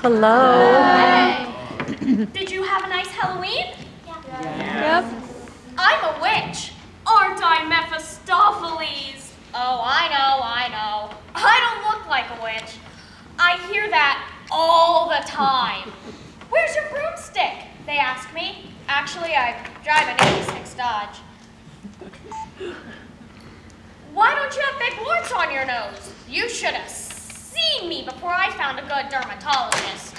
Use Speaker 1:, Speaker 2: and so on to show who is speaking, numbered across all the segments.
Speaker 1: Hello.
Speaker 2: Hey. Did you have a nice Halloween?
Speaker 1: Yep.
Speaker 2: I'm a witch. Aren't I, Mephistopheles? Oh, I know. I don't look like a witch. I hear that all the time. Where's your broomstick? They ask me. Actually, I drive an 86 Dodge. Why don't you have big warts on your nose? You should have seen me before I found a good dermatologist.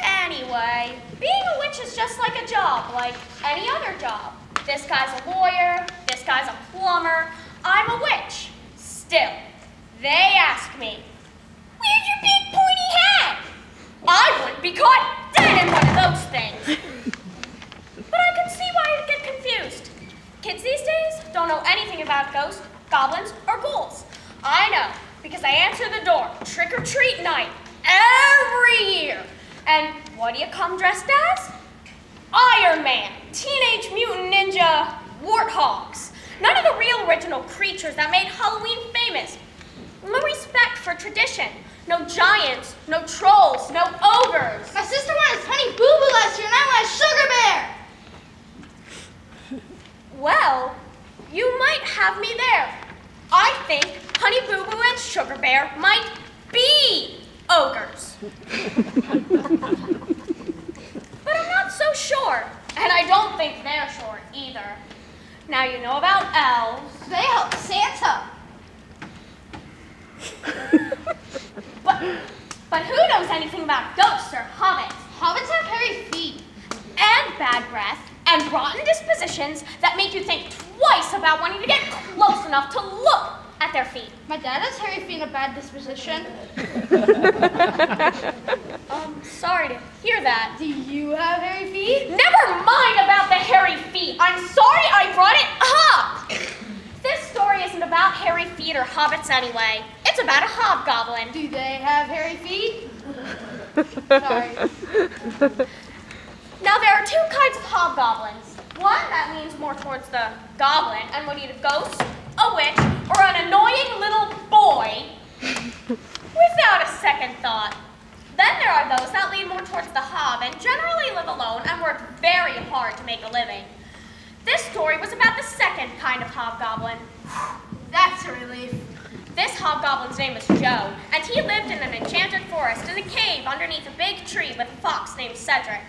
Speaker 2: Anyway, being a witch is just like a job, like any other job. This guy's a lawyer, this guy's a plumber. I'm a witch. Still, they ask me, where's your big pointy hat? I wouldn't be caught dead in one of those things. But I can see why you'd get confused. Kids these days don't know anything about ghosts, goblins, or ghouls. I know, because I answer the door trick-or-treat night every year. And what do you come dressed as? Iron Man, Teenage Mutant Ninja Warthogs. None of the real original creatures that made Halloween famous. No respect for tradition. No giants, no trolls, no ogres.
Speaker 3: My sister wanted Honey Boo Boo last year and I wanted Sugar Bear.
Speaker 2: Well, you might have me there. I think Honey Boo Boo and Sugar Bear might be ogres. But I'm not so sure, and I don't think they're sure either. Now you know about elves.
Speaker 3: They help Santa.
Speaker 2: But who knows anything about ghosts or hobbits?
Speaker 3: Hobbits have hairy feet.
Speaker 2: And bad breath, and rotten dispositions that make you think twice about wanting to get close enough to look at their feet.
Speaker 3: My dad has hairy feet and a bad disposition.
Speaker 2: Sorry to hear that.
Speaker 3: Do you have hairy feet?
Speaker 2: Never mind about the hairy feet. I'm sorry I brought it up. This story isn't about hairy feet or hobbits anyway. It's about a hobgoblin.
Speaker 3: Do they have hairy feet? Sorry.
Speaker 2: Now, there are two kinds of hobgoblins. One that leans more towards the goblin and would eat a ghost, a witch, or an annoying little boy without a second thought. Then there are those that lean more towards the hob and generally live alone and work very hard to make a living. This story was about the second kind of hobgoblin.
Speaker 3: That's a relief.
Speaker 2: This hobgoblin's name was Joe, and he lived in an enchanted forest in a cave underneath a big tree with a fox named Cedric.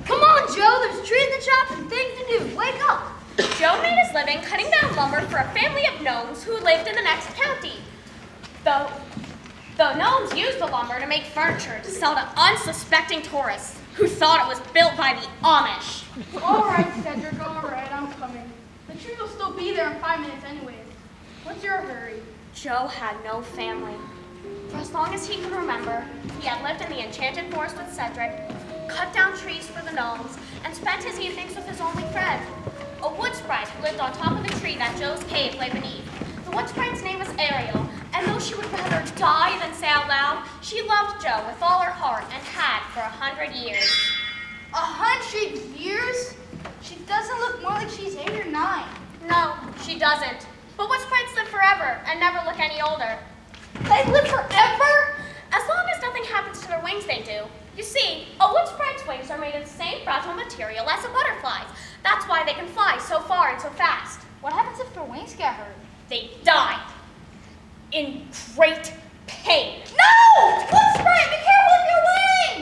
Speaker 3: Come on, Joe. There's trees in the shop and things to do. Wake up.
Speaker 2: Joe made his living cutting down lumber for a family of gnomes who lived in the next county. The gnomes used the lumber to make furniture to sell to unsuspecting tourists who thought it was built by the Amish.
Speaker 3: All right, Cedric. All right, I'm coming. The tree will still be there in 5 minutes anyways. What's your hurry?
Speaker 2: Joe had no family. For as long as he could remember, he had lived in the enchanted forest with Cedric, cut down trees for the gnomes, and spent his evenings with his only friend, a wood sprite who lived on top of the tree that Joe's cave lay beneath. The wood sprite's name was Ariel, and though she would rather die than say out loud, she loved Joe with all her heart and had for 100 years.
Speaker 3: 100 years? She doesn't look more like she's 8 or 9.
Speaker 2: No, she doesn't. But wood sprites live forever and never look any older.
Speaker 3: They live forever?
Speaker 2: As long as nothing happens to their wings, they do. You see, a wood sprite's wings are made of the same fragile material as a butterfly's. That's why they can fly so far and so fast.
Speaker 3: What happens if their wings get hurt?
Speaker 2: They die. In great pain.
Speaker 3: No! Wood sprite, be careful with your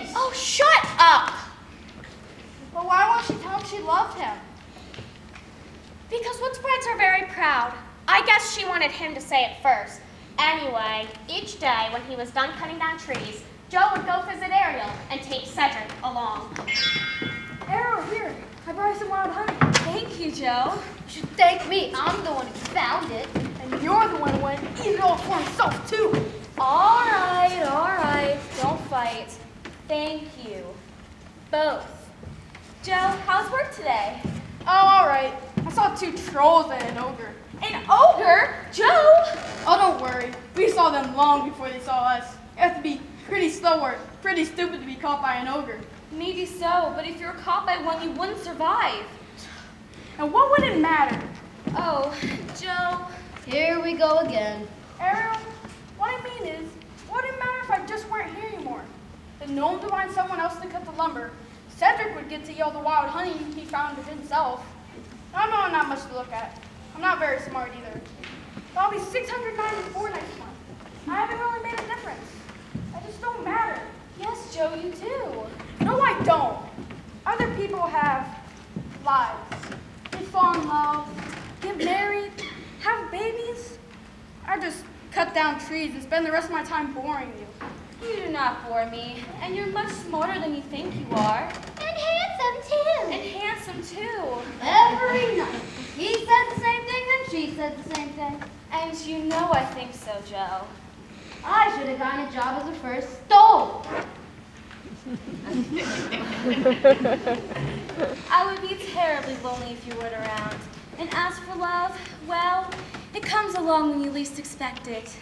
Speaker 3: wings!
Speaker 2: Oh, shut up!
Speaker 3: But why won't she tell him she loved him?
Speaker 2: Because wood sprites are very proud. I guess she wanted him to say it first. Anyway, each day when he was done cutting down trees, Joe would go visit Ariel and take Cedric along.
Speaker 3: Ariel, here. I brought you some wild honey.
Speaker 2: Thank you, Joe.
Speaker 3: You should thank me. I'm the one who found it. And you're the one who went and eat it all for himself, too.
Speaker 2: All right. Don't fight. Thank you. Both. Joe, how's work today?
Speaker 3: Oh, all right. I saw 2 trolls and an ogre.
Speaker 2: An ogre? Joe!
Speaker 3: Oh, don't worry. We saw them long before they saw us. You have to be pretty slow or pretty stupid to be caught by an ogre.
Speaker 2: Maybe so, but if you were caught by one, you wouldn't survive.
Speaker 3: And what would it matter?
Speaker 2: Oh, Joe.
Speaker 4: Here we go again.
Speaker 3: Ariel, What I mean is, what would it matter if I just weren't here anymore? If no one to find someone else to cut the lumber, Cedric would get to yell the wild honey he found it himself. I know I'm not much to look at. I'm not very smart either. But I'll be 694 next month. I haven't really made a difference. I just don't matter.
Speaker 2: Yes, Joe, you do.
Speaker 3: No, I don't. Other people have lives. They fall in love, get married, have babies. I just cut down trees and spend the rest of my time boring you.
Speaker 2: You do not bore me, and you're much smarter than you think you are.
Speaker 4: And handsome, too.
Speaker 2: And handsome, too.
Speaker 4: Every night. He said the same thing, and she said the same thing.
Speaker 2: And you know I think so, Joe.
Speaker 4: I should have gotten a job as a first stove.
Speaker 2: I would be terribly lonely if you weren't around. And as for love, well, it comes along when you least expect it.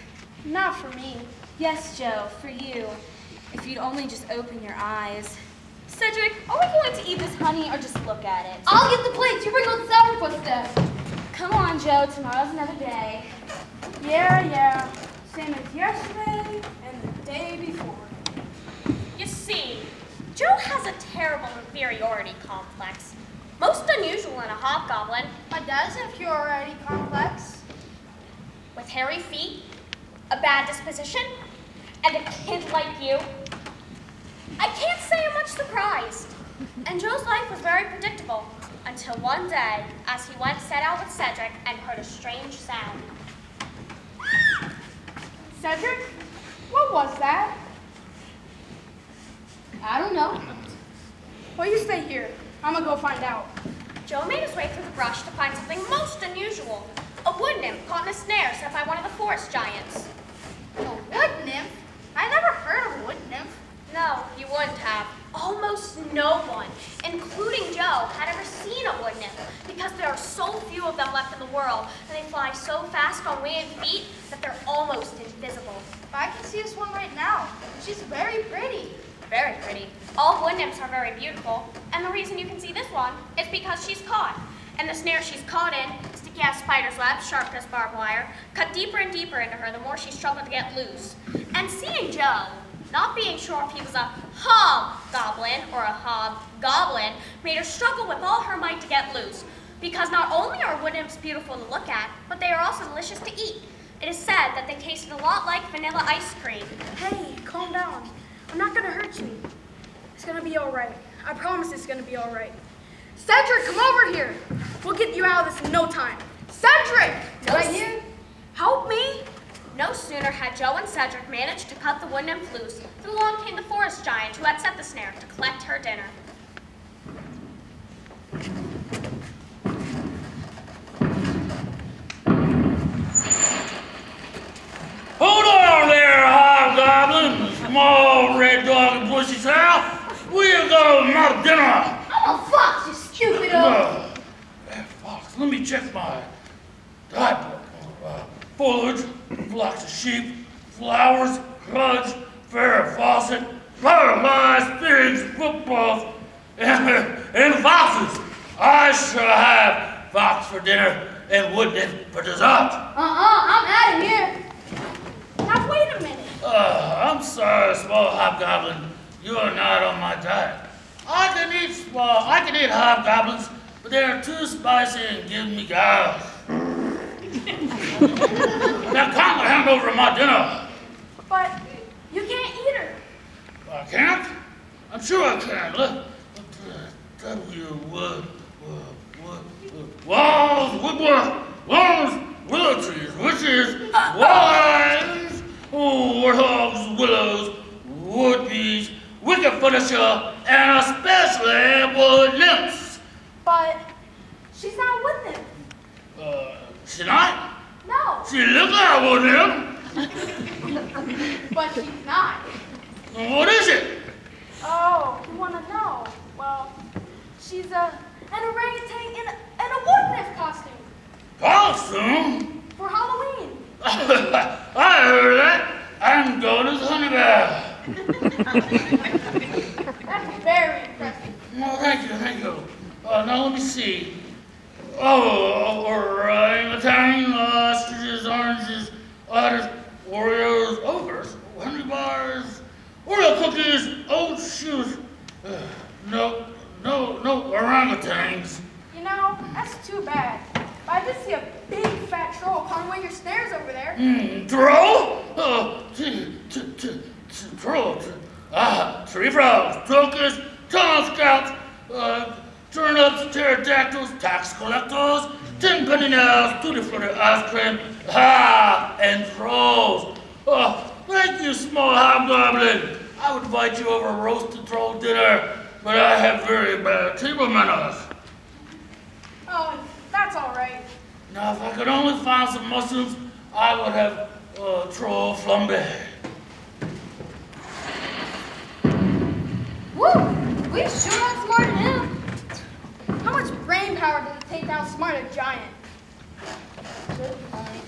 Speaker 3: Not for me.
Speaker 2: Yes, Joe, for you. If you'd only just open your eyes. Cedric, are we going to eat this honey or just look at it?
Speaker 4: I'll get the plates. You bring out the sourpuss then.
Speaker 2: Come on, Joe. Tomorrow's another day.
Speaker 3: Yeah. Same as yesterday and the day before.
Speaker 2: You see, Joe has a terrible inferiority complex. Most unusual in a hobgoblin.
Speaker 3: My dad's inferiority complex.
Speaker 2: With hairy feet, a bad disposition, and a kid like you. I can't say I'm much surprised. And Joe's life was very predictable until one day, as he went set out with Cedric and heard a strange sound.
Speaker 3: Cedric? What was that?
Speaker 4: I don't know.
Speaker 3: Well, you stay here. I'm gonna go find out.
Speaker 2: Joe made his way through the brush to find something most unusual. A wood nymph caught in a snare set by one of the forest giants.
Speaker 3: A wood nymph? I never heard of a wood nymph.
Speaker 2: No, you wouldn't have. Almost no one, including Joe, had ever seen a wood nymph because there are so few of them left in the world, and they fly so fast on winged feet that they're almost invisible.
Speaker 3: But I can see this one right now. She's very pretty.
Speaker 2: Very pretty. All wood nymphs are very beautiful, and the reason you can see this one is because she's caught. And the snare she's caught in, sticky as spider's web, sharp as barbed wire, cut deeper and deeper into her the more she struggled to get loose. And seeing Joe, not being sure if he was a hobgoblin or a hobgoblin, made her struggle with all her might to get loose. Because not only are wood nymphs beautiful to look at, but they are also delicious to eat. It is said that they tasted a lot like vanilla ice cream.
Speaker 3: Hey, calm down. I'm not gonna hurt you. It's gonna be all right. I promise it's gonna be all right. Cedric, come over here. We'll get you out of this in no time. Cedric!
Speaker 4: Right here?
Speaker 3: Help me?
Speaker 2: No sooner had Joe and Cedric managed to cut the wood nymph loose than along came the forest giant who had set the snare to collect her dinner.
Speaker 5: Hold on there, hobgoblin! Small red dog and bushy tail! We'll go my dinner!
Speaker 4: I'm a fox, you stupid old.
Speaker 5: Hey, Fox, let me check my diet book. Foliage, flocks of sheep, flowers, crudge, fair faucet, fireflies, pigs, footballs, and foxes. I shall have fox for dinner and wood nymph for dessert.
Speaker 4: I'm out of here.
Speaker 3: Now wait a minute.
Speaker 5: I'm sorry, small hobgoblin. You are not on my diet. I can eat hobgoblins, but they are too spicy and give me gas. Now kindly hand over my dinner.
Speaker 3: But you can't eat her.
Speaker 5: I can't? I'm sure I can. Look, walls, woodwork, walls, willow trees, witches, wines, warthogs, willows, wood bees, wicked furniture, and especially wood nymphs.
Speaker 3: But she's not with him.
Speaker 5: She not?
Speaker 3: No,
Speaker 5: She look like a wood nymph.
Speaker 3: but she's not.
Speaker 5: What is it?
Speaker 3: Oh, you want to know? Well, she's an orangutan in a wood nymph costume
Speaker 5: Costume?
Speaker 3: for Halloween.
Speaker 5: I heard that. I'm going as honey bear.
Speaker 3: That's very impressive.
Speaker 5: No, thank you. Now let me see. Oh, orangutan, ostriches, oranges, otters. Oreos, Ogres, Henry bars, Oreo cookies, old shoes. No orangutans.
Speaker 3: You know, that's too bad. But I did see a big fat troll climbing away your stairs over there.
Speaker 5: Troll? Troll. Tree frogs, trochus, tunnel scouts, turnips, pterodactyls, tax collectors, 10 penny nails, tutti frutti ice cream, and trolls. Thank you, small hobgoblin. I would invite you over a roasted troll dinner, but I have very bad table manners.
Speaker 3: Oh, that's all right.
Speaker 5: Now, if I could only find some mushrooms, I would have troll flambe.
Speaker 4: Woo! We sure outsmarted him.
Speaker 3: How much brain power does it take to outsmart a giant?
Speaker 4: Good point.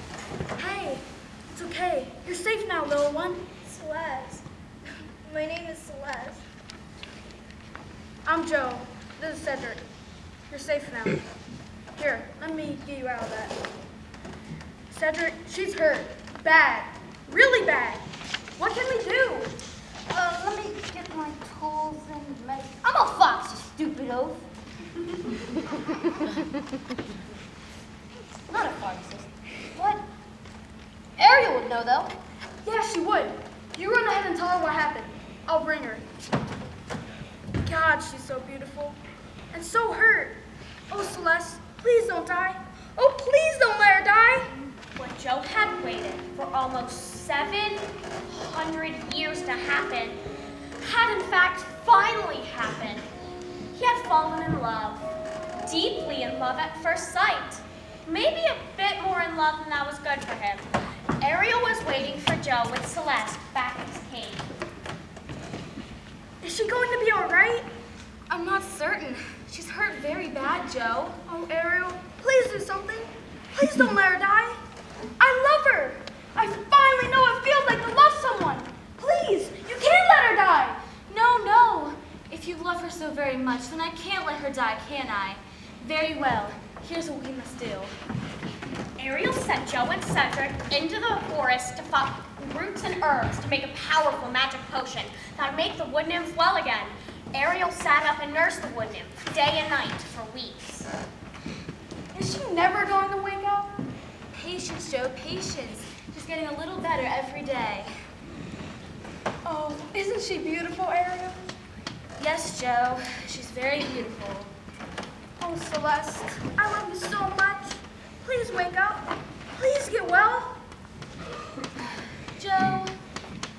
Speaker 3: Hey, it's okay. You're safe now, little one.
Speaker 6: Celeste. My name is Celeste.
Speaker 3: I'm Joe. This is Cedric. You're safe now. Here, let me get you out of that. Cedric, she's hurt. Bad. Really bad. What can we do?
Speaker 4: Let me get my tools and medicine. I'm a fox, you stupid oaf. Not a pharmacist. What? Ariel would know, though.
Speaker 3: Yeah, she would. You run ahead and tell her what happened. I'll bring her. God, she's so beautiful. And so hurt. Oh, Celeste, please don't die. Oh, please don't let her die.
Speaker 2: What Joe had waited for almost 700 years to happen had in fact finally happened. He had fallen in love, deeply in love at first sight. Maybe a bit more in love than that was good for him. Ariel was waiting for Joe with Celeste back in his cave.
Speaker 3: Is she going to be all right?
Speaker 2: I'm not certain. She's hurt very bad, Joe.
Speaker 3: Oh, Ariel, please do something. Please don't let her die. I love her. I finally know what it feels like to love someone. Please, you can't let her die.
Speaker 2: No. If you love her so very much, then I can't let her die, can I? Very well. Here's what we must do. Ariel sent Joe and Cedric into the forest to find roots and herbs to make a powerful magic potion that would make the wood nymph well again. Ariel sat up and nursed the wood nymph day and night for weeks.
Speaker 3: Is she never going to wake up?
Speaker 2: Patience, Joe, patience. She's getting a little better every day.
Speaker 3: Oh, isn't she beautiful, Ariel?
Speaker 2: Yes, Joe, she's very beautiful.
Speaker 3: Oh, Celeste, I love you so much. Please wake up. Please get well.
Speaker 2: Joe,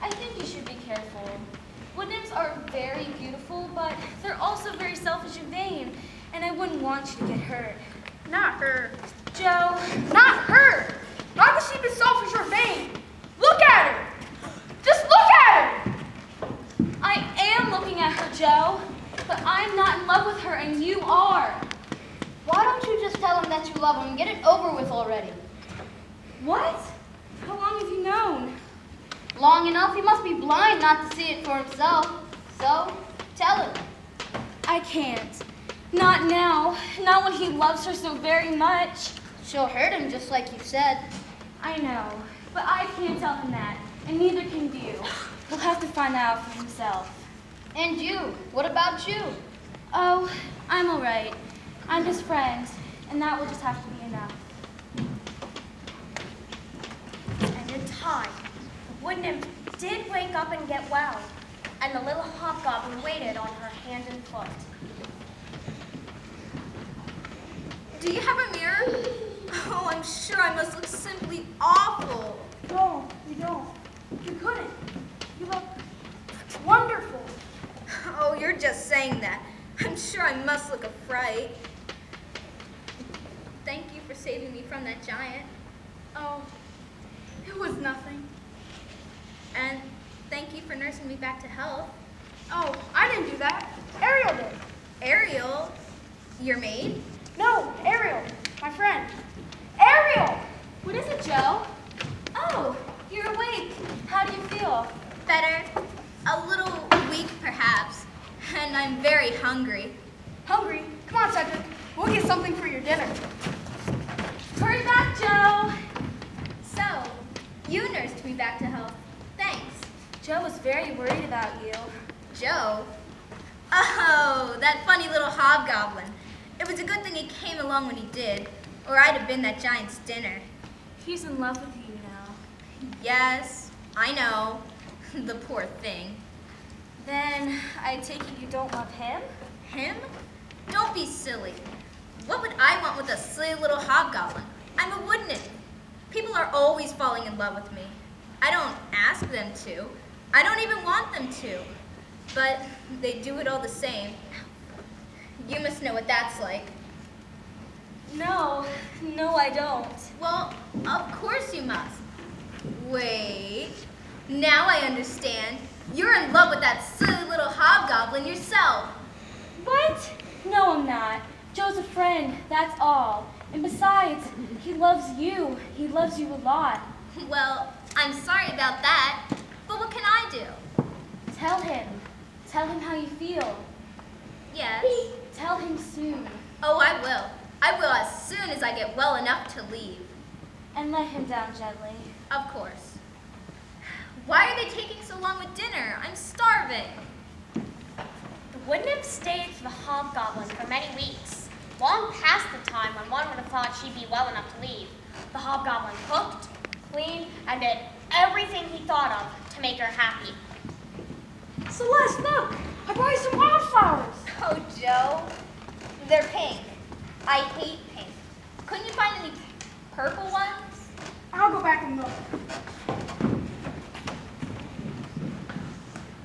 Speaker 2: I think you should be careful. Wood nymphs are very beautiful, but they're also very selfish and vain, and I wouldn't want you to get hurt.
Speaker 3: Not her.
Speaker 2: Joe,
Speaker 3: Not her. Why would she be selfish or vain? Look at her. Just look at her.
Speaker 2: I am looking at her, Joe, but I'm not in love with her, and you are.
Speaker 4: Why don't you just tell him that you love him and get it over with already?
Speaker 2: What? How long have you known?
Speaker 4: Long enough, he must be blind not to see it for himself. So, tell him.
Speaker 2: I can't. Not now. Not when he loves her so very much.
Speaker 4: She'll hurt him just like you said.
Speaker 2: I know, but I can't tell him that, and neither can you. He'll have to find out for himself.
Speaker 4: And you, what about you?
Speaker 2: Oh, I'm all right. I'm his friend, and that will just have to be enough. And in time, the wood nymph did wake up and get well, and the little hobgoblin waited on her hand and foot.
Speaker 6: Do you have a mirror? Oh, I'm sure I must look simply awful.
Speaker 3: No, you don't. You couldn't. You look wonderful.
Speaker 6: Oh, you're just saying that. I'm sure I must look a fright. Thank you for saving me from that giant.
Speaker 3: Oh, it was nothing.
Speaker 6: And thank you for nursing me back to health.
Speaker 3: Oh, I didn't do that. Ariel did.
Speaker 6: Ariel, your maid?
Speaker 3: No, Ariel, my friend. Ariel!
Speaker 2: What is it, Joe? Oh, you're awake. How do you feel?
Speaker 6: Better. A little weak, perhaps. And I'm very hungry.
Speaker 3: Hungry? Come on, Cedric. We'll get something for your dinner.
Speaker 2: Hurry back, Joe.
Speaker 6: So, You nursed me back to health. Thanks.
Speaker 2: Joe was very worried about you.
Speaker 6: Joe? Oh, that funny little hobgoblin. It was a good thing he came along when he did, or I'd have been that giant's dinner.
Speaker 2: He's in love with you now.
Speaker 6: Yes, I know. The poor thing.
Speaker 2: Then I take it you don't love him?
Speaker 6: Him? Don't be silly. What would I want with a silly little hobgoblin? I'm a wood nymph. People are always falling in love with me. I don't ask them to. I don't even want them to. But they do it all the same. You must know what that's like.
Speaker 2: No, I don't.
Speaker 6: Well, of course you must. Wait. Now I understand. You're in love with that silly little hobgoblin yourself.
Speaker 2: What? No, I'm not. Joe's a friend, that's all. And besides, he loves you. He loves you a lot.
Speaker 6: Well, I'm sorry about that, but what can I do?
Speaker 2: Tell him. Tell him how you feel.
Speaker 6: Yes.
Speaker 2: Tell him soon.
Speaker 6: Oh, I will. I will as soon as I get well enough to leave.
Speaker 2: And let him down gently.
Speaker 6: Of course. Why are they taking so long with dinner? I'm starving.
Speaker 2: The wood nymph stayed for the hobgoblin for many weeks, long past the time when one would have thought she'd be well enough to leave. The hobgoblin cooked, cleaned, and did everything he thought of to make her happy.
Speaker 3: Celeste, look! I brought you some wildflowers.
Speaker 6: Oh, Joe. They're pink. I hate pink. Couldn't you find any purple ones?
Speaker 3: I'll go back and look.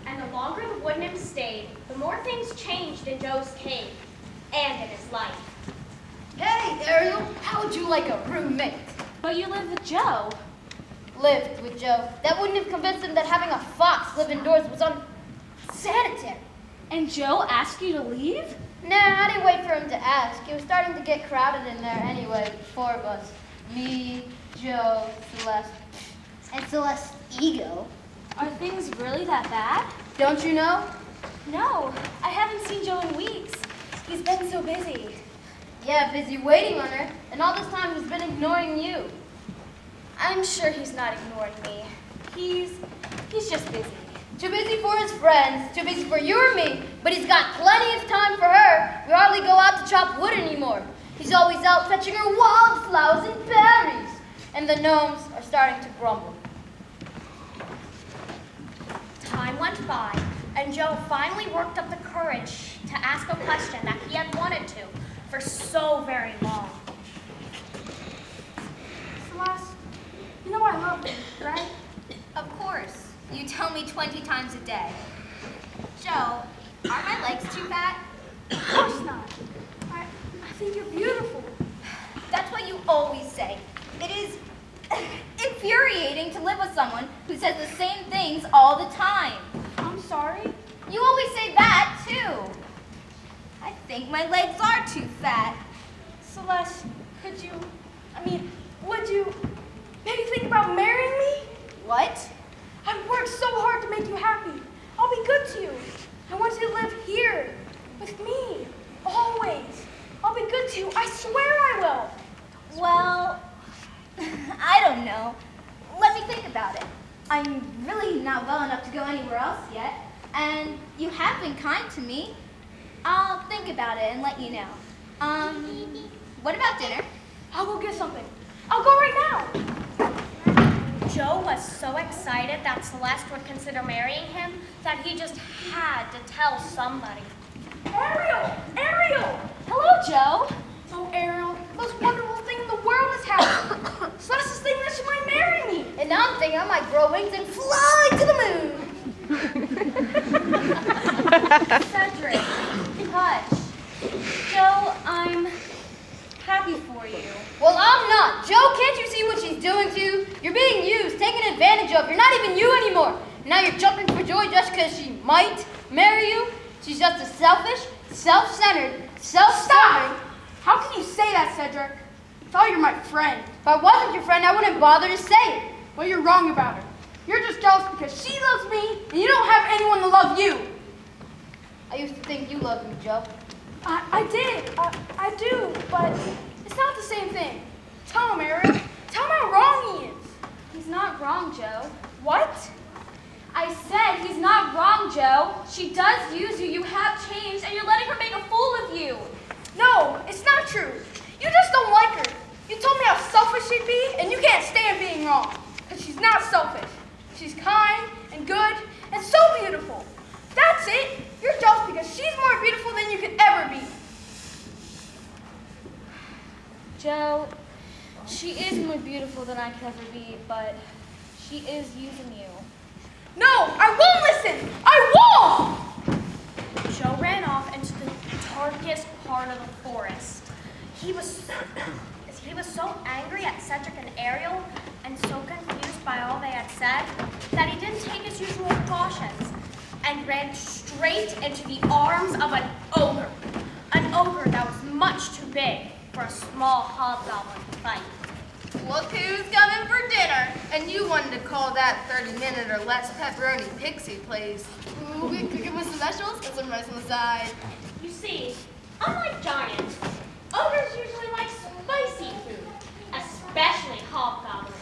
Speaker 2: And the longer the wood nymph stayed, the more things changed in Joe's cave and in his life.
Speaker 4: Hey, Ariel, how would you like a roommate?
Speaker 2: But you live with Joe.
Speaker 4: Lived with Joe. That wouldn't have convinced him that having a fox live indoors was unsanitary.
Speaker 2: And Joe asked you to leave?
Speaker 4: Nah, I didn't wait for him to ask. It was starting to get crowded in there anyway, four of us. Me, Joe, Celeste, and Celeste's ego.
Speaker 2: Are things really that bad?
Speaker 4: Don't you know?
Speaker 2: No, I haven't seen Joe in weeks. He's been so busy.
Speaker 4: Yeah, busy waiting on her, and all this time he's been ignoring you.
Speaker 2: I'm sure he's not ignoring me. He's just busy.
Speaker 4: Too busy for his friends, too busy for you or me, but he's got plenty of time for her. We hardly go out to chop wood anymore. He's always out fetching her wildflowers and berries. And the gnomes are starting to grumble.
Speaker 2: Time went by, and Joe finally worked up the courage to ask a question that he had wanted to for so very long.
Speaker 3: Celeste, you know I love you, right?
Speaker 6: Of course. You tell me 20 times a day. Joe, are my legs too fat?
Speaker 3: Of course not. I think you're beautiful.
Speaker 6: That's what you always say. It is infuriating to live with someone who says the same things all the time.
Speaker 3: I'm sorry.
Speaker 6: You always say that, too. I think my legs are too fat.
Speaker 3: Celeste, would you maybe think about marrying me?
Speaker 6: What?
Speaker 3: I've worked so hard to make you happy. I'll be good to you. I want you to live here with me, always. I'll be good to you. I swear I will.
Speaker 6: Well, I don't know. Let me think about it. I'm really not well enough to go anywhere else yet, and you have been kind to me. I'll think about it and let you know. What about dinner?
Speaker 3: I'll go get something. I'll go right now.
Speaker 2: Joe was so excited that Celeste would consider marrying him that he just had to tell somebody.
Speaker 3: Ariel! Ariel!
Speaker 2: Hello, Joe.
Speaker 3: Oh, Ariel, the most wonderful thing in the world has happened. Celeste is thinking that she might marry me.
Speaker 4: And now I'm thinking I might grow wings and fly to the moon.
Speaker 2: Cedric, hush. Joe, I'm happy for you.
Speaker 4: Well, I'm not. Joe, can't you see what she's doing to you? You're being used, taken advantage of. You're not even you anymore. Now you're jumping for joy just because she might marry you. She's just a selfish, self-centered, self-serving.
Speaker 3: How can you say that, Cedric? I thought you're my friend.
Speaker 4: If I wasn't your friend, I wouldn't bother to say it.
Speaker 3: Well, you're wrong about her. You're just jealous because she loves me and you don't have anyone to love you.
Speaker 4: I used to think you loved me, Joe.
Speaker 3: I did. I do, but it's not the same thing. Tell him, Ariel. Tell him how wrong he is.
Speaker 2: He's not wrong, Joe. What? I said he's not wrong, Joe. She does use you. You have changed, and you're letting her make a fool of you.
Speaker 3: No, it's not true. You just don't like her. You told me how selfish she'd be, and you can't stand being wrong. Because she's not selfish. She's kind and good and so beautiful. That's it. You're jealous because she's more beautiful than you could ever be.
Speaker 2: Joe, she is more beautiful than I could ever be, but she is using you.
Speaker 3: No, I won't listen. I won't.
Speaker 2: Joe ran off into the darkest part of the forest. He was so angry at Cedric and Ariel and so confused by all they had said that he didn't take his usual precautions and ran straight into the arms of an ogre. An ogre that was much too big for a small hobgoblin to fight.
Speaker 7: Look who's coming for dinner. And you wanted to call that 30-minute or less pepperoni pixie place.
Speaker 4: Ooh, we cook it with some vegetables and some rice on the side.
Speaker 2: You see, unlike giants, ogres usually like spicy food, especially hobgoblins.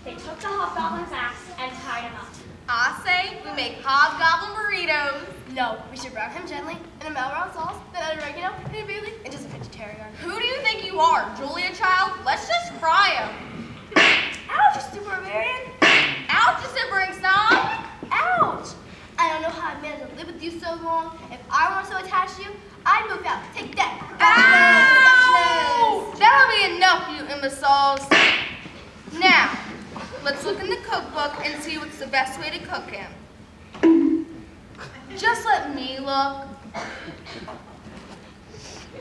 Speaker 2: They took the hobgoblin's axe and tied him up.
Speaker 7: I say we make hobgoblin burritos.
Speaker 4: No, we should brown him gently in a Melrose sauce, then add oregano and a bailey and just a vegetarian.
Speaker 7: Who do you think you are, Julia child? Let's just fry them.
Speaker 3: Ouch, you stupid barbarian.
Speaker 7: Ouch, you simpering snob.
Speaker 4: Ouch! I don't know how I managed to live with you so long. If I weren't so attached to you, I'd move out. Take that.
Speaker 7: Ow! That'll be enough, you imbeciles. Now, let's look in the cookbook and see what's the best way to cook him. Just let me look.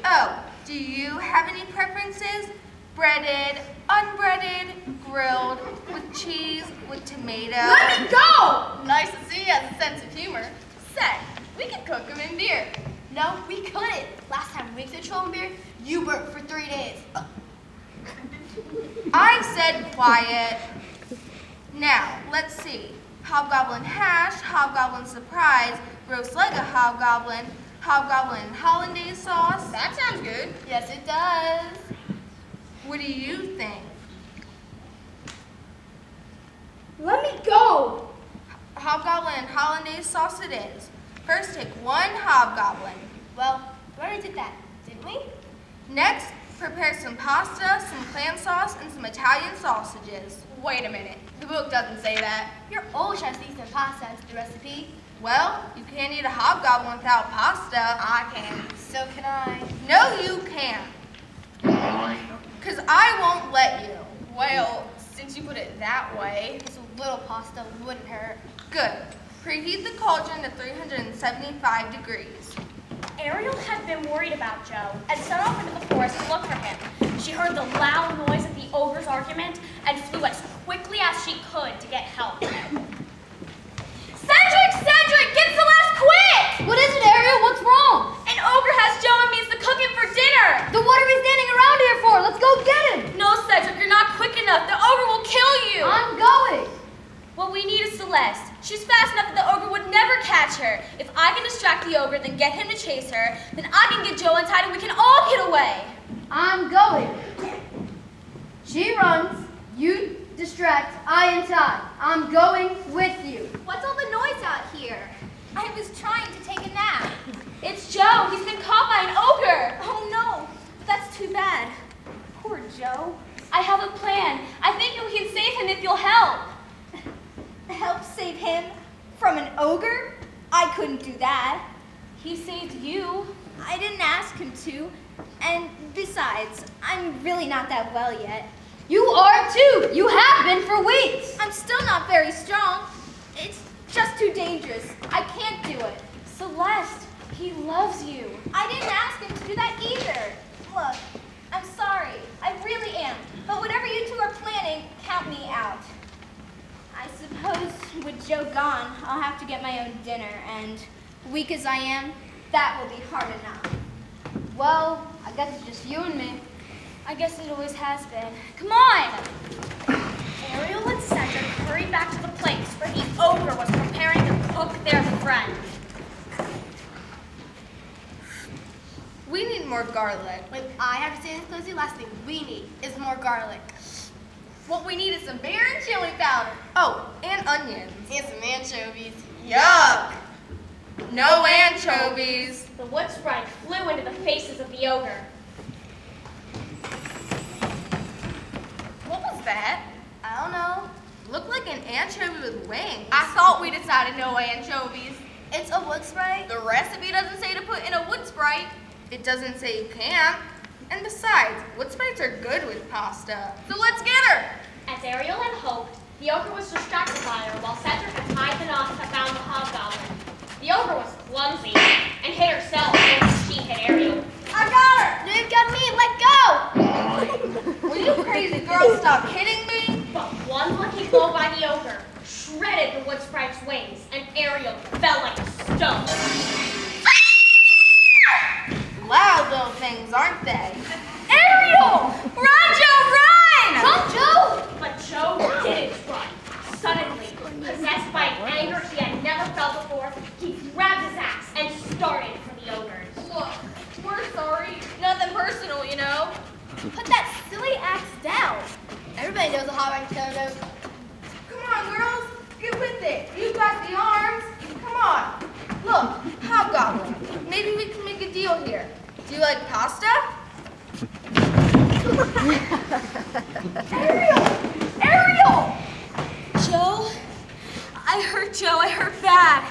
Speaker 7: Oh, do you have any preferences? Breaded, unbreaded, grilled, with cheese, with tomato?
Speaker 3: Let me go!
Speaker 4: Nice to see you has a sense of humor.
Speaker 7: Say, we can cook him in beer.
Speaker 4: No, we couldn't. Last time we took Troll beer, you worked for 3 days.
Speaker 7: I said quiet. Now, let's see. Hobgoblin hash, hobgoblin surprise, roast leg of hobgoblin, hobgoblin hollandaise sauce.
Speaker 4: That sounds good. Yes, it does.
Speaker 7: What do you think?
Speaker 3: Let me go.
Speaker 7: Hobgoblin hollandaise sauce it is. First take one hobgoblin.
Speaker 4: Well, we already did that, didn't we?
Speaker 7: Next, prepare some pasta, some clam sauce, and some Italian sausages.
Speaker 4: Wait a minute. The book doesn't say that. You're always trying to sneak some pasta into the recipe.
Speaker 7: Well, you can't eat a hobgoblin without pasta.
Speaker 4: I can. So can I.
Speaker 7: No, you can't. Because I won't let you.
Speaker 4: Well, since you put it that way, just a little pasta wouldn't hurt.
Speaker 7: Good. Preheat the cauldron to 375 degrees.
Speaker 2: Ariel had been worried about Joe and set off into the forest to look for him. She heard the loud noise of the ogre's argument and flew as quickly as she could to get help. Cedric! Cedric! Get Celeste quick!
Speaker 4: What is it, Ariel? What's wrong?
Speaker 2: An ogre has Joe and means to cook him for dinner!
Speaker 4: Then what are we standing around here for? Let's go get him!
Speaker 2: No, Cedric, you're not quick enough. The ogre will kill you!
Speaker 4: I'm going!
Speaker 2: What we need is Celeste. She's fast enough that the ogre would never catch her. If I can distract the ogre, then get him to chase her, then I can get Joe untied and we can all get away.
Speaker 4: I'm going. She runs, you distract, I untie. I'm going with you.
Speaker 6: What's all the noise out here? I was trying to take a nap.
Speaker 2: It's Joe. He's been caught by an ogre.
Speaker 6: Oh no, that's too bad.
Speaker 2: Poor Joe. I have a plan. I think we can save him if you'll help.
Speaker 6: Help save him from an ogre? I couldn't do that.
Speaker 2: He saved you.
Speaker 6: I didn't ask him to. And besides, I'm really not that well yet.
Speaker 4: You are too. You have been for weeks.
Speaker 6: I'm still not very strong. It's just too dangerous. I can't do it.
Speaker 2: Celeste, he loves you.
Speaker 6: I didn't ask him to do that either. Look, I'm sorry. I really am. But whatever you two are planning, count me out. I suppose with Joe gone, I'll have to get my own dinner, and weak as I am, that will be hard enough.
Speaker 4: Well, I guess it's just you and me.
Speaker 2: I guess it always has been. Come on! Ariel and Cedric hurried back to the place where the ogre was preparing to cook their friend.
Speaker 7: We need more garlic.
Speaker 4: When I have to say this closely, last thing we need is more garlic.
Speaker 7: What we need is some beer and chili powder. Oh, and onions. And some anchovies. Yuck! No anchovies.
Speaker 2: The wood sprite flew into the faces of the ogre.
Speaker 7: What was that?
Speaker 4: I don't know.
Speaker 7: Looked like an anchovy with wings. I thought we decided no anchovies.
Speaker 4: It's a wood sprite.
Speaker 7: The recipe doesn't say to put in a wood sprite. It doesn't say you can't. And besides, wood sprites are good with pasta. So let's get her!
Speaker 2: As Ariel had hoped, the ogre was distracted by her while Cedric had tied the knots that bound the hobgoblin. The ogre was clumsy and hit herself before she hit Ariel.
Speaker 7: I got her!
Speaker 4: You got me. Let go.
Speaker 7: Will you crazy girls stop hitting me?
Speaker 2: But one lucky blow by the ogre shredded the wood sprite's wings, and Ariel fell like a stone.
Speaker 7: Loud little things, aren't they?
Speaker 2: Ariel!
Speaker 7: Run, Joe, run!
Speaker 2: Run, Joe! But Joe didn't run. Suddenly, possessed by an anger he had never felt before, he grabbed his axe and started for the ogres.
Speaker 7: Look, we're sorry. Nothing personal, you know.
Speaker 4: Put that silly axe down. Everybody knows a hot rank turtle.
Speaker 7: Come on, girls. Get with it. You've got the arms. Come on. Look, hobgoblin. Maybe we can make a deal here. Do you like pasta?
Speaker 3: Ariel!
Speaker 2: Joe? I hurt Joe. I hurt bad.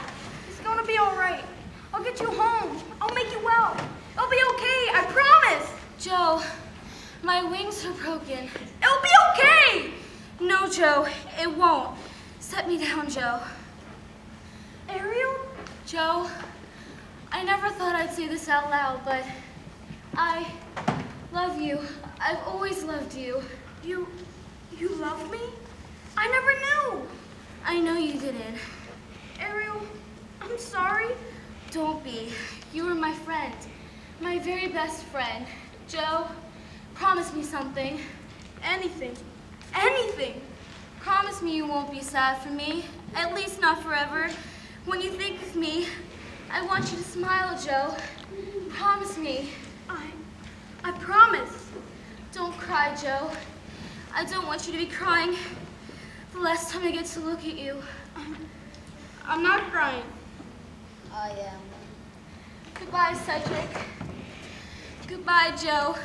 Speaker 3: It's gonna be all right. I'll get you home. I'll make you well. It'll be okay, I promise.
Speaker 2: Joe, my wings are broken.
Speaker 3: It'll be okay.
Speaker 2: No, Joe, it won't. Set me down, Joe.
Speaker 3: Ariel?
Speaker 2: Joe, I never thought I'd say this out loud, but I love you. I've always loved you.
Speaker 3: You love me? I never knew.
Speaker 2: I know you didn't.
Speaker 3: Ariel, I'm sorry.
Speaker 2: Don't be. You were my friend. My very best friend. Joe, promise me something.
Speaker 3: Anything. Anything.
Speaker 2: Promise me you won't be sad for me. At least not forever. When you think of me, I want you to smile, Joe. Promise me.
Speaker 3: I promise.
Speaker 2: Don't cry, Joe. I don't want you to be crying the last time I get to look at you.
Speaker 3: I'm not crying.
Speaker 4: I am.
Speaker 2: Goodbye, Cedric. Goodbye, Joe.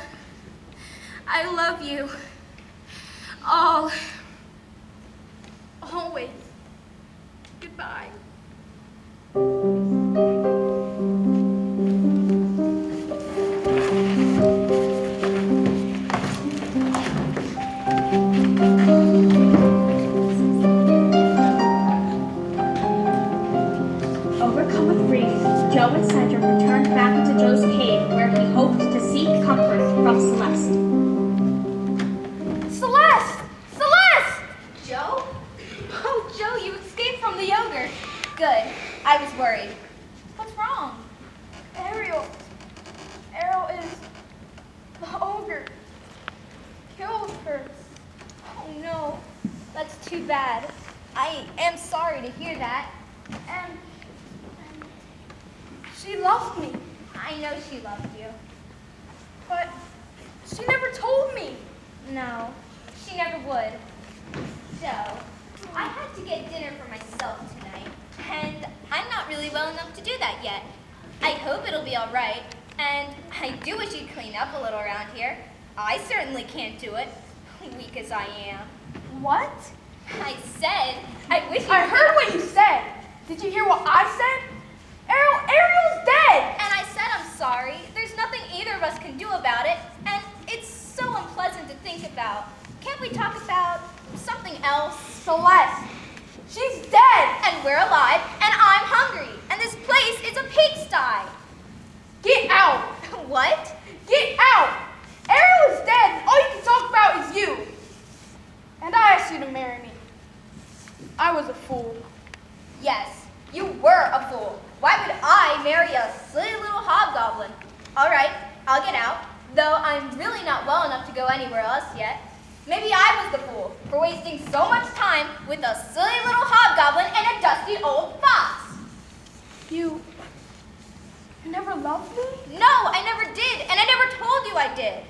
Speaker 2: I love you.
Speaker 3: Always. Goodbye.
Speaker 2: Overcome with grief, Joe and Cedric returned back into Joe's cave where he hoped to seek comfort from Celeste.
Speaker 4: Celeste! Celeste!
Speaker 7: Joe?
Speaker 4: Oh, Joe, you escaped from the ogre. Good. I was worried. What's wrong?
Speaker 3: Ariel is the ogre. Killed her.
Speaker 4: Oh, no. That's too bad. I am sorry to hear that.
Speaker 3: And she loved me,
Speaker 4: I know she loved you.
Speaker 3: but she never told me.
Speaker 4: No, she never would. Joe, I had to get dinner for myself tonight, and I'm not really well enough to do that yet. I hope it'll be all right, and I do wish you'd clean up a little around here. I certainly can't do it, weak as I am.
Speaker 3: What?
Speaker 4: I said, I wish you
Speaker 3: I heard what you said. Did you hear what I said? Ariel's dead.
Speaker 4: And I said I'm sorry. There's nothing either of us can do about it, and it's so unpleasant to think about. Can't we talk about something else?
Speaker 3: Celeste, she's dead.
Speaker 4: And we're alive, and I'm hungry, and this place is a pigsty.
Speaker 3: Get out.
Speaker 4: What?
Speaker 3: Get out. Ariel is dead. All you can talk about is you. And I asked you to marry me. I was a fool.
Speaker 4: Yes, you were a fool. Why would I marry a silly little hobgoblin? All right, I'll get out, though I'm really not well enough to go anywhere else yet. Maybe I was the fool for wasting so much time with a silly little hobgoblin and a dusty old fox.
Speaker 3: You never loved me?
Speaker 4: No, I never did, and I never told you I did.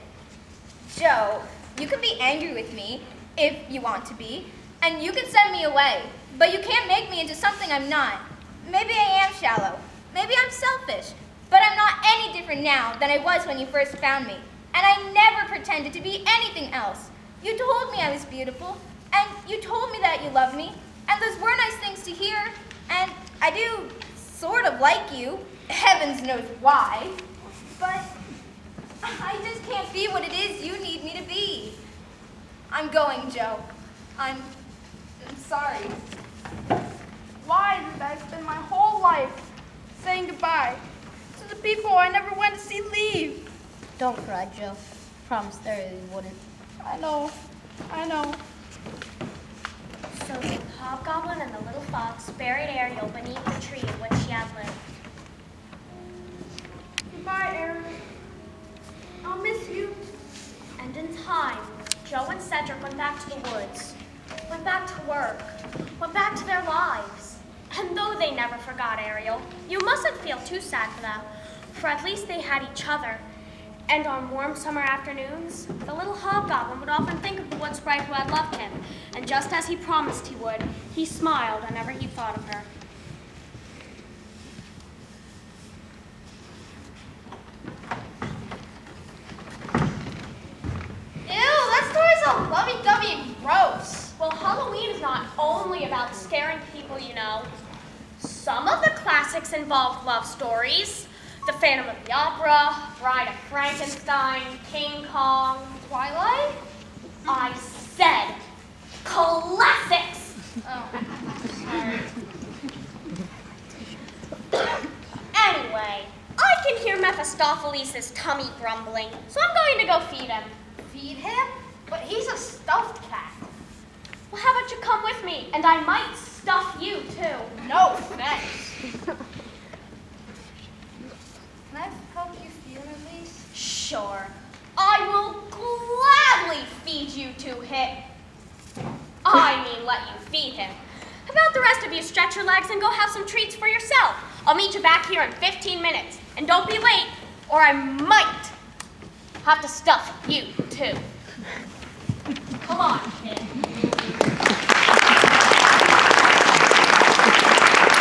Speaker 4: Joe, you can be angry with me,
Speaker 6: if you want to be, and you can send me away, but you can't make me into something I'm not. Maybe I am shallow, maybe I'm selfish, but I'm not any different now than I was when you first found me, and I never pretended to be anything else. You told me I was beautiful, and you told me that you loved me, and those were nice things to hear, and I do sort of like you, heavens knows why, but I just can't be what it is you need me to be. I'm going, Joe. I'm sorry.
Speaker 3: Why did I spend my whole life saying goodbye to the people I never went to see leave?
Speaker 4: Don't cry, Joe. Promise there really wouldn't.
Speaker 3: I know.
Speaker 2: So the hobgoblin and the little fox buried Ariel beneath the tree in which she had lived.
Speaker 3: Goodbye, Aaron. I'll miss you.
Speaker 2: And in time, Joe and Cedric went back to the woods, went back to work, went back to their lives. And though they never forgot Ariel, you mustn't feel too sad for them, for at least they had each other. And on warm summer afternoons, the little hobgoblin would often think of the wood sprite who had loved him, and just as he promised he would, he smiled whenever he thought of her.
Speaker 3: Ew, that story's all lovey-dovey and gross.
Speaker 2: Well, Halloween is not only about scaring people, you know. Some of the classics involve love stories. The Phantom of the Opera, Bride of Frankenstein, King Kong, Twilight. I said classics.
Speaker 3: Oh, sorry.
Speaker 2: Anyway, I can hear Mephistopheles' tummy grumbling, so I'm going to go feed him.
Speaker 3: Feed him? But he's a stuffed cat.
Speaker 2: Well, how about you come with me, and I might stuff you too.
Speaker 3: No, thanks.
Speaker 7: Can I help you feed him at least?
Speaker 2: Sure. I will gladly feed you to him. I mean, let you feed him. How about the rest of you stretch your legs and go have some treats for yourself? I'll meet you back here in 15 minutes. And don't be late, or I might have to stuff you too.